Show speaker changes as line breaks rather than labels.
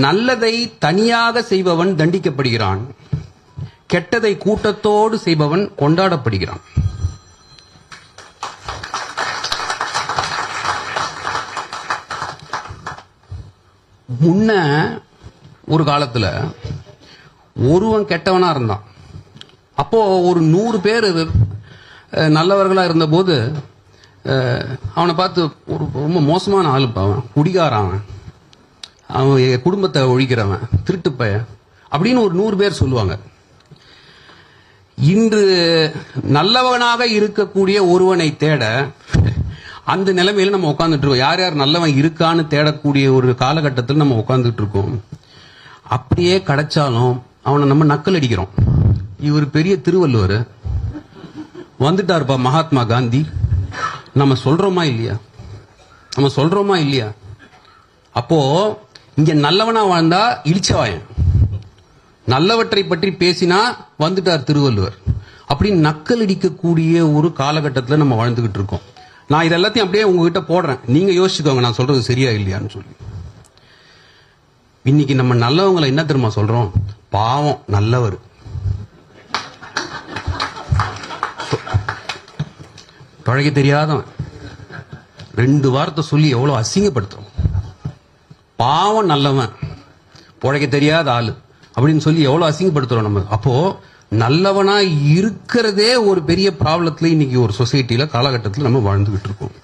நல்லதை தனியாக செய்பவன் தண்டிக்கப்படுகிறான், கெட்டதை கூட்டத்தோடு செய்பவன் கொண்டாடப்படுகிறான். முன்ன ஒரு காலத்துல ஒருவன் கெட்டவனா இருந்தான். அப்போ ஒரு 100 பேர் நல்லவர்களா இருந்த போது அவனை பார்த்து ஒரு ரொம்ப மோசமான ஆளு, அவன் குடிகாரன், அவன் குடும்பத்தை ஒழிக்கிறவன், திருட்டுப்பைய அப்படின்னு ஒரு 100 பேர் சொல்லுவாங்க. இன்று நல்லவனாக இருக்கக்கூடிய ஒருவனை தேட அந்த நிலைமையில நம்ம உட்கார்ந்துட்டு இருக்கோம். யார் யார் நல்லவன் இருக்கான்னு தேடக்கூடிய ஒரு காலகட்டத்தில் நம்ம உட்கார்ந்துட்டு இருக்கோம். அப்படியே கிடைச்சாலும் அவனை நம்ம நக்கல் அடிக்கிறோம். இவர் பெரிய திருவள்ளுவர் வந்துட்டாருப்பா, மகாத்மா காந்தி, நம்ம சொல்றோமா இல்லையா? நம்ம சொல்றோமா இல்லையா? அப்போ இங்க நல்லவனா வாழ்ந்தா இழிச்சவாயன், நல்லவற்றை பற்றி பேசினா வந்துட்டார் திருவள்ளுவர், அப்படின்னு நக்கல் அடிக்கக்கூடிய ஒரு காலகட்டத்தில் நம்ம வாழ்ந்துகிட்டு இருக்கோம். நான் இது எல்லாத்தையும் அப்படியே உங்ககிட்ட போடுறேன், நீங்க யோசிச்சுக்கோங்க நான் சொல்றது சரியா இல்லையான்னு சொல்லி. இன்னைக்கு நம்ம நல்லவங்களை என்ன தெரியுமா சொல்றோம்? பாவம் நல்லவர். பழக தெரியாதவன் 2 வார்த்தை சொல்லி எவ்வளவு அசிங்கப்படுத்துறோம். பாவம் நல்லவன், பழக தெரியாத ஆளு அப்படின்னு சொல்லி எவ்வளவு அசிங்கப்படுத்துறோம் நம்ம. அப்போ நல்லவனா இருக்கிறதே ஒரு பெரிய ப்ராப்ளத்துல இன்னைக்கு ஒரு சொசைட்டில காலகட்டத்தில் நம்ம வாழ்ந்துகிட்டு இருக்கோம்.